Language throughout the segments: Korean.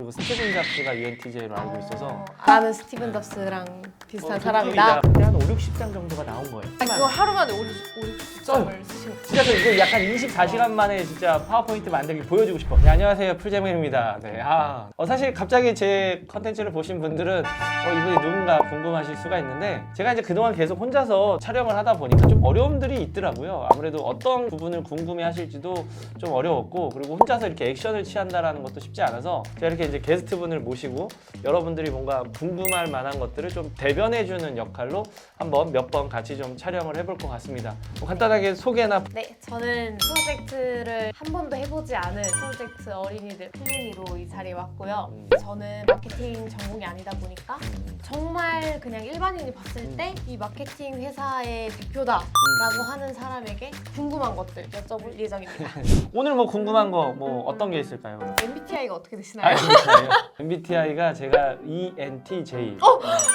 그리고 스티븐 잡스가 ENTJ로 알고 있어서 나는 스티븐 잡스랑 비슷한 사람이다. 그때 한 5, 60장 정도가 나온 거예요. 그거 하루 만에 50점을 쓰신 거. 진짜 저 이거 약간 24시간 만에 진짜 파워포인트 만들기 보여주고 싶어. 네, 안녕하세요, 풀재민입니다. 네, 사실 갑자기 제 컨텐츠를 보신 분들은 이분이 누군가 궁금하실 수가 있는데, 제가 이제 그동안 계속 혼자서 촬영을 하다 보니까 좀 어려움들이 있더라고요. 아무래도 어떤 부분을 궁금해 하실지도 좀 어려웠고, 그리고 혼자서 이렇게 액션을 취한다라는 것도 쉽지 않아서 제가 이렇게 이제 게스트분을 모시고 여러분들이 뭔가 궁금할 만한 것들을 좀 대변해주는 역할로 한번 몇 번 같이 좀 촬영을 해볼 것 같습니다. 간단하게 소개나. 네, 저는 프로젝트를 한 번도 해보지 않은 프로젝트 어린이들 플리니로 이 자리에 왔고요. 저는 마케팅 전공이 아니다 보니까 정말 그냥 일반인이 봤을 때 이 마케팅 회사의 대표다라고 하는 사람에게 궁금한 것들 여쭤볼 예정입니다. 오늘 뭐 궁금한 거 뭐 어떤 게 있을까요? MBTI가 어떻게 되시나요? MBTI가 제가 ENTJ.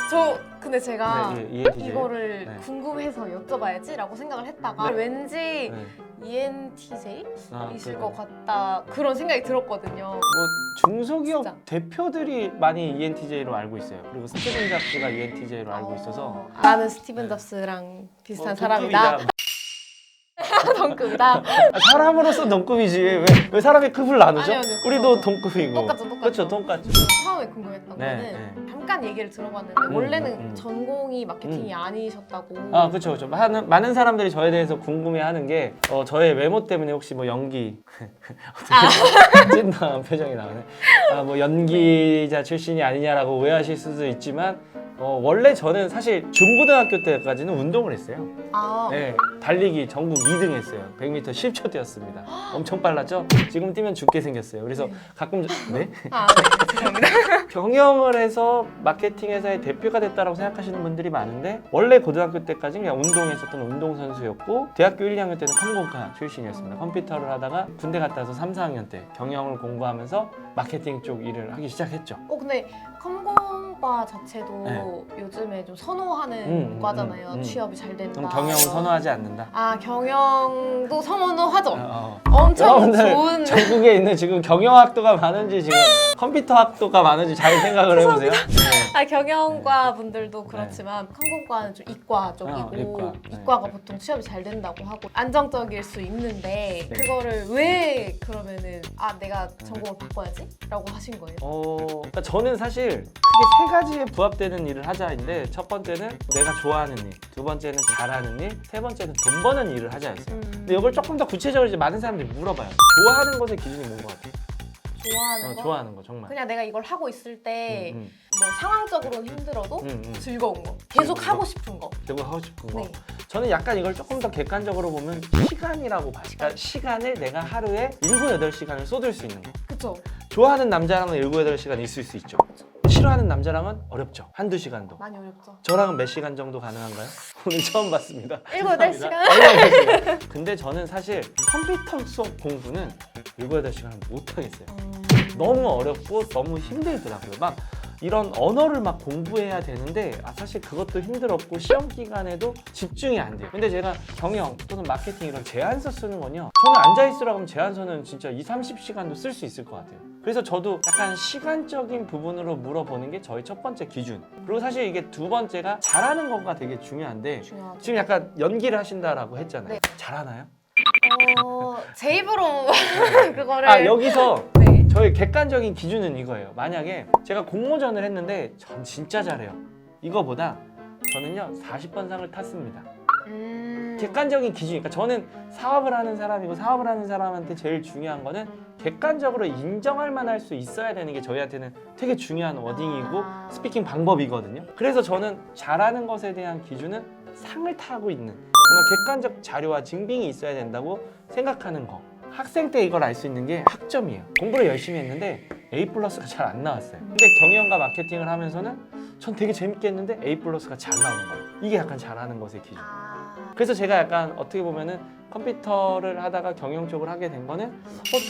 저 근데 제가 네, ENTJ. 이거를 네. 궁금해서 여쭤봐야지라고 생각을 했다가 왠지 네. ENTJ? 이실 그래요. 것 같다 그런 생각이 들었거든요. 뭐 중소기업 진짜. 대표들이 많이 ENTJ로 알고 있어요. 그리고 스티븐 잡스가 ENTJ로 알고 있어서. 나는 스티븐 잡스랑 비슷한 사람이다. 동급이다. 사람으로서 동급이지. 왜 사람의 급을 나누죠? 아니요, 그죠. 우리도 동급이고. 똑같죠. 그렇죠, 똑같죠. 처음에 궁금했던 네, 거는 잠깐 얘기를 들어봤는데 원래는 전공이 마케팅이 아니셨다고. 그렇죠. 많은 사람들이 저에 대해서 궁금해하는 게 저의 외모 때문에 혹시 뭐 연기 찐다한 표정이 나오네. 뭐 연기자 출신이 아니냐라고 오해하실 수도 있지만 원래 저는 사실 중고등학교 때까지는 운동을 했어요. 네, 달리기 전국 2등 했어요. 100m 10초 뛰었습니다. 엄청 빨랐죠? 지금 뛰면 죽게 생겼어요. 그래서 가끔 네? 죄송합니다. 경영을 해서 마케팅 회사의 대표가 됐다고 생각하시는 분들이 많은데, 원래 고등학교 때까지 그냥 운동했었던 운동선수였고, 대학교 1, 2학년 때는 컴공과 출신이었습니다. 컴퓨터를 하다가 군대 갔다 와서 3, 4학년 때 경영을 공부하면서 마케팅 쪽 일을 하기 시작했죠. 근데 컴공과 자체도 요즘에 좀 선호하는 과잖아요. 취업이 잘 된다. 그럼 경영을 선호하지 않는다? 경영도 선호하죠. 엄청 여러분들 좋은. 전국에 있는 지금 경영학도가 많은지 지금 컴퓨터학도가 많은지 잘 생각을 해보세요. 경영과 분들도 그렇지만 컴공과는 좀 이과 쪽이고 이과가 보통 취업이 잘 된다고 하고 안정적일 수 있는데 그거를 왜 그러면은 내가 전공을 바꿔야지? 라고 하신 거예요? 그러니까 저는 사실 크게 세 가지에 부합되는 일을 하자인데, 첫 번째는 내가 좋아하는 일, 두 번째는 잘하는 일, 세 번째는 돈 버는 일을 하자였어요. 근데 이걸 조금 더 구체적으로 이제 많은 사람들이 물어봐요. 좋아하는 것의 기준이 뭔 것 같아요? 좋아하는 거? 좋아하는 거 정말. 그냥 내가 이걸 하고 있을 때 뭐 상황적으로는 힘들어도 즐거운 거, 계속 즐거운 하고 싶은 거. 계속 하고 싶은 거. 네. 저는 약간 이걸 조금 더 객관적으로 보면 시간이라고 봐요. 그러니까 시간을 내가 하루에 7, 8시간을 쏟을 수 있는 거. 그쵸? 좋아하는 남자랑은 7, 8시간 있을 수 있죠. 싫어하는 남자랑은 어렵죠. 한두 시간도. 많이 어렵죠. 저랑은 몇 시간 정도 가능한가요? 오늘 처음 봤습니다. 7, 8시간? 근데 저는 사실 컴퓨터 수업 공부는 7, 8시간은 못하겠어요. 너무 어렵고 너무 힘들더라고요. 막 이런 언어를 막 공부해야 되는데 사실 그것도 힘들었고 시험 기간에도 집중이 안 돼요. 근데 제가 경영 또는 마케팅 이런 제안서 쓰는 건요, 저는 앉아있으라고 하면 제안서는 진짜 2, 30시간도 쓸 수 있을 것 같아요. 그래서 저도 약간 시간적인 부분으로 물어보는 게 저희 첫 번째 기준. 그리고 사실 이게 두 번째가 잘하는 거가 되게 중요한데, 중요하죠. 지금 약간 연기를 하신다라고 했잖아요. 네. 잘하나요? 제 입으로 그거를 여기서 네. 저의 객관적인 기준은 이거예요. 만약에 제가 공모전을 했는데 전 진짜 잘해요. 이거보다 저는요 40번 상을 탔습니다. 객관적인 기준. 그러니까 저는 사업을 하는 사람이고, 사업을 하는 사람한테 제일 중요한 거는 객관적으로 인정할 만할 수 있어야 되는 게 저희한테는 되게 중요한 워딩이고 스피킹 방법이거든요. 그래서 저는 잘하는 것에 대한 기준은 상을 타고 있는 뭔가 객관적 자료와 증빙이 있어야 된다고 생각하는 거. 학생 때 이걸 알 수 있는 게 학점이에요. 공부를 열심히 했는데 A+가 잘 안 나왔어요. 근데 경영과 마케팅을 하면서는 전 되게 재밌게 했는데 A+가 잘 나오는 거예요. 이게 약간 잘하는 것의 기준. 그래서 제가 약간 어떻게 보면은 컴퓨터를 하다가 경영 쪽을 하게 된 거는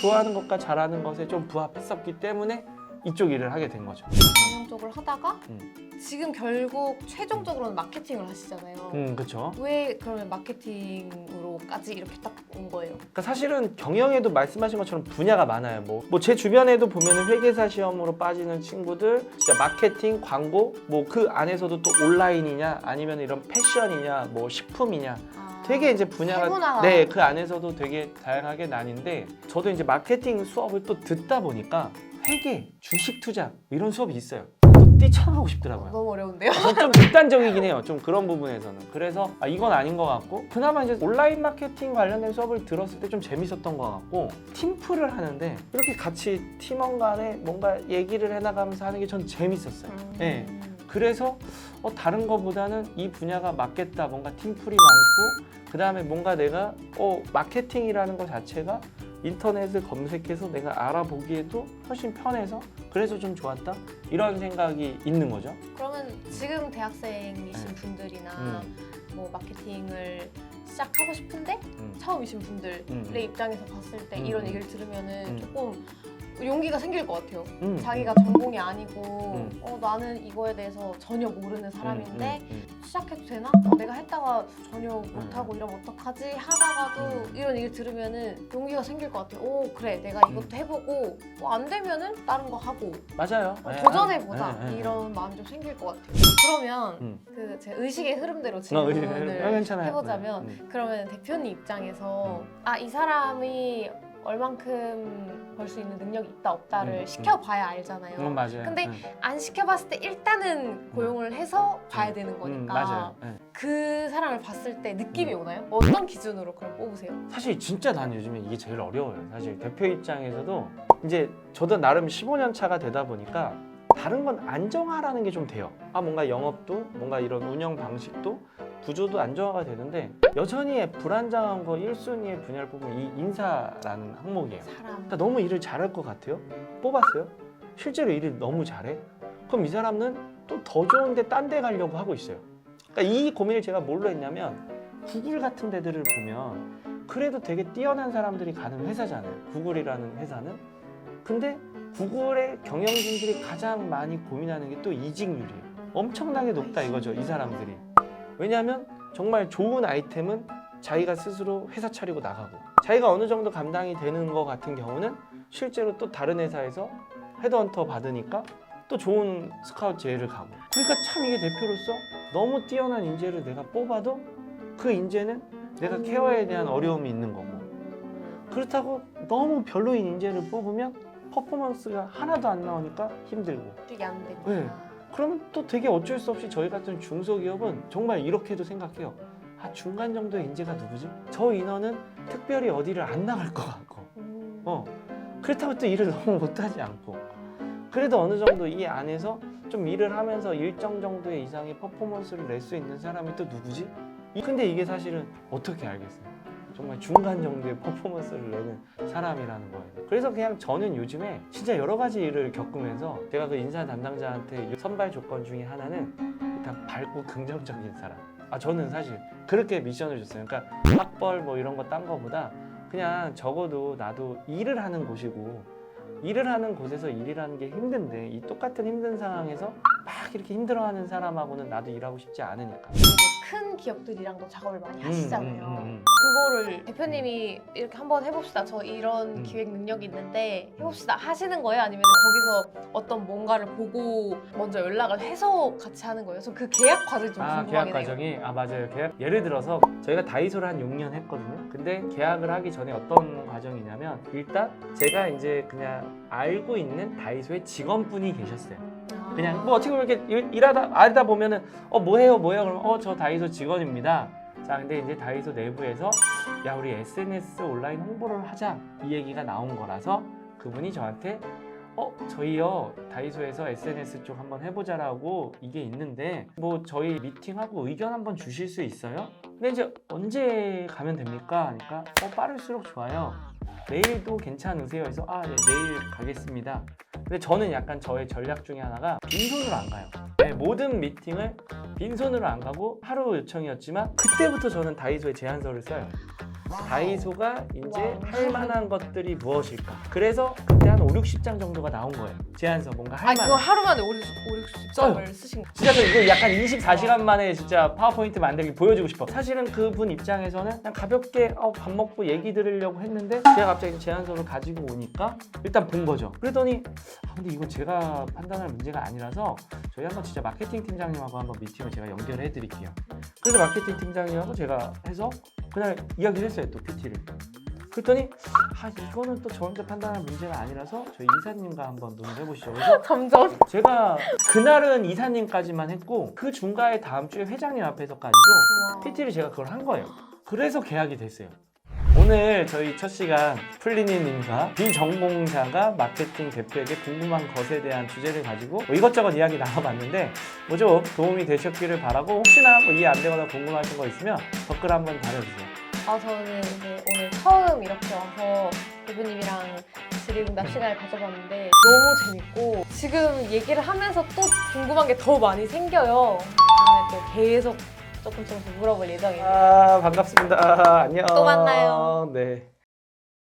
좋아하는 것과 잘하는 것에 좀 부합했었기 때문에 이쪽 일을 하게 된 거죠. 경영 쪽을 하다가 음. 지금 결국 최종적으로는 마케팅을 하시잖아요. 그렇죠. 왜 그러면 마케팅으로까지 이렇게 딱 온 거예요? 그러니까 사실은 경영에도 말씀하신 것처럼 분야가 많아요. 뭐 제 주변에도 보면은 회계사 시험으로 빠지는 친구들, 진짜 마케팅, 광고, 뭐 그 안에서도 또 온라인이냐, 아니면 이런 패션이냐, 뭐 식품이냐, 되게 이제 분야가 세분화가. 네, 그 안에서도 되게 다양하게 나뉜데 저도 이제 마케팅 수업을 또 듣다 보니까 회계, 주식 투자 이런 수업이 있어요. 또 뛰쳐나가고 싶더라고요. 너무 어려운데요? 좀 극단적이긴 해요. 좀 그런 부분에서는. 그래서 이건 아닌 것 같고 그나마 이제 온라인 마케팅 관련된 수업을 들었을 때 좀 재밌었던 것 같고 팀플을 하는데 이렇게 같이 팀원 간에 뭔가 얘기를 해나가면서 하는 게 전 재밌었어요. 네. 그래서 다른 거보다는 이 분야가 맞겠다. 뭔가 팀플이 많고 그 다음에 뭔가 내가 마케팅이라는 것 자체가 인터넷을 검색해서 내가 알아보기에도 훨씬 편해서 그래서 좀 좋았다 이런 생각이 있는 거죠. 그러면 지금 대학생이신 네. 분들이나 뭐 마케팅을 시작하고 싶은데 처음이신 분들의 입장에서 봤을 때 이런 얘기를 들으면은 조금 용기가 생길 것 같아요. 자기가 전공이 아니고 나는 이거에 대해서 전혀 모르는 사람인데 시작해도 되나? 내가 했다가 전혀 못하고 이러면 어떡하지? 하다가도 이런 얘기를 들으면은 용기가 생길 것 같아요. 오 그래 내가 이것도 해보고 안 되면은 다른 거 하고 맞아요. 도전해보자 네. 이런 마음이 좀 생길 것 같아요. 그러면 그 제 의식의 흐름대로 질문을 괜찮아요. 해보자면 그러면 대표님 입장에서 이 사람이 얼만큼 벌 수 있는 능력이 있다 없다를 시켜봐야 알잖아요. 맞아요. 근데 안 시켜봤을 때 일단은 고용을 해서 봐야 되는 거니까 맞아요. 그 사람을 봤을 때 느낌이 오나요? 어떤 기준으로 그걸 뽑으세요? 사실 진짜 난 요즘에 이게 제일 어려워요. 사실 대표 입장에서도 이제 저도 나름 15년 차가 되다 보니까 다른 건 안정화라는 게 좀 돼요. 뭔가 영업도 뭔가 이런 운영 방식도 구조도 안정화가 되는데 여전히 불안정한 거 1순위의 분야를 뽑으면 이 인사라는 항목이에요. 사람. 그러니까 너무 일을 잘할 것 같아요. 뽑았어요. 실제로 일을 너무 잘해. 그럼 이 사람은 또 더 좋은데 딴 데 가려고 하고 있어요. 그러니까 이 고민을 제가 뭘로 했냐면 구글 같은 데들을 보면 그래도 되게 뛰어난 사람들이 가는 회사잖아요. 구글이라는 회사는. 근데 구글의 경영진들이 가장 많이 고민하는 게 또 이직률이에요. 엄청나게 높다 이거죠, 이 사람들이. 왜냐하면 정말 좋은 아이템은 자기가 스스로 회사 차리고 나가고 자기가 어느 정도 감당이 되는 것 같은 경우는 실제로 또 다른 회사에서 헤드헌터 받으니까 또 좋은 스카우트 제의를 가고 그러니까 참 이게 대표로서 너무 뛰어난 인재를 내가 뽑아도 그 인재는 내가 케어에 대한 어려움이 있는 거고 그렇다고 너무 별로인 인재를 뽑으면 퍼포먼스가 하나도 안 나오니까 힘들고 이게 안 되고. 네. 그러면 또 되게 어쩔 수 없이 저희 같은 중소기업은 정말 이렇게도 생각해요. 중간 정도의 인재가 누구지? 저 인원은 특별히 어디를 안 나갈 것 같고 그렇다고 또 일을 너무 못하지 않고 그래도 어느 정도 이 안에서 좀 일을 하면서 일정 정도의 이상의 퍼포먼스를 낼 수 있는 사람이 또 누구지? 근데 이게 사실은 어떻게 알겠어요? 정말 중간 정도의 퍼포먼스를 내는 사람이라는 거예요. 그래서 그냥 저는 요즘에 진짜 여러 가지 일을 겪으면서 제가 그 인사 담당자한테 선발 조건 중에 하나는 일단 밝고 긍정적인 사람. 저는 사실 그렇게 미션을 줬어요. 그러니까 학벌 뭐 이런 거 딴 거보다 그냥 적어도 나도 일을 하는 곳이고 일을 하는 곳에서 일이라는 게 힘든데 이 똑같은 힘든 상황에서 막 이렇게 힘들어하는 사람하고는 나도 일하고 싶지 않으니까. 큰 기업들이랑도 작업을 많이 하시잖아요. 그거를 그거를 대표님이 이렇게 한번 해봅시다. 저 이런 기획 능력이 있는데 해봅시다 하시는 거예요? 아니면 거기서 어떤 뭔가를 보고 먼저 연락을 해서 같이 하는 거예요? 저 그 계약 과정이 좀 궁금하긴 계약 해요. 과정이 맞아요. 계약 예를 들어서 저희가 다이소를 한 6년 했거든요. 근데 계약을 하기 전에 어떤 과정이냐면 일단 제가 이제 그냥 알고 있는 다이소의 직원분이 계셨어요. 그냥 뭐 어떻게 보면 이렇게 일하다 보면은 뭐해요 그러면 저 다이소 직원입니다. 자 근데 이제 다이소 내부에서 야 우리 SNS 온라인 홍보를 하자 이 얘기가 나온 거라서 그분이 저한테 저희요 다이소에서 SNS 쪽 한번 해보자라고 이게 있는데 뭐 저희 미팅하고 의견 한번 주실 수 있어요? 근데 이제 언제 가면 됩니까? 하니까 빠를수록 좋아요. 내일도 괜찮으세요? 해서 네, 내일 가겠습니다. 근데 저는 약간 저의 전략 중에 하나가 빈손으로 안 가요. 네, 모든 미팅을 빈손으로 안 가고 하루 요청이었지만 그때부터 저는 다이소에 제안서를 써요. 다이소가 이제 와우. 할 만한 것들이 무엇일까? 그래서 그때 한 5, 60장 정도가 나온 거예요. 제안서 뭔가 할 그거 만한. 하루 만에 5, 60점을 쓰신 거. 진짜 저 이거 약간 24시간 만에 진짜 파워포인트 만들기 보여주고 싶어. 사실은 그분 입장에서는 그냥 가볍게 밥 먹고 얘기 들으려고 했는데 제가 갑자기 제안서를 가지고 오니까 일단 본 거죠. 그랬더니 근데 이건 제가 판단할 문제가 아니라서 저희 한번 진짜 마케팅 팀장님하고 한번 미팅을 제가 연결해 드릴게요. 그래서 마케팅 팀장님하고 제가 해서 그날 이야기를 했어요. 또 PT를. 그랬더니 이거는 또 저한테 판단할 문제가 아니라서 저희 이사님과 한번 논의해 보시죠. 그래서 점점. 제가 그날은 이사님까지만 했고 그 중간에 다음 주에 회장님 앞에서까지도 우와. PT를 제가 그걸 한 거예요. 그래서 계약이 됐어요. 오늘 저희 첫 시간 플리니님과 비전공자가 마케팅 대표에게 궁금한 것에 대한 주제를 가지고 이것저것 이야기 나눠봤는데 좀 도움이 되셨기를 바라고 혹시나 이해 안 되거나 궁금하신 거 있으면 댓글 한번 달아주세요. 저는 이제 오늘 처음 이렇게 와서 대표님이랑 질의응답 시간을 가져봤는데 너무 재밌고 지금 얘기를 하면서 또 궁금한 게 더 많이 생겨요. 다음에 또 계속 조금씩 물어볼 예정입니다. 반갑습니다. 안녕. 또 만나요. 네.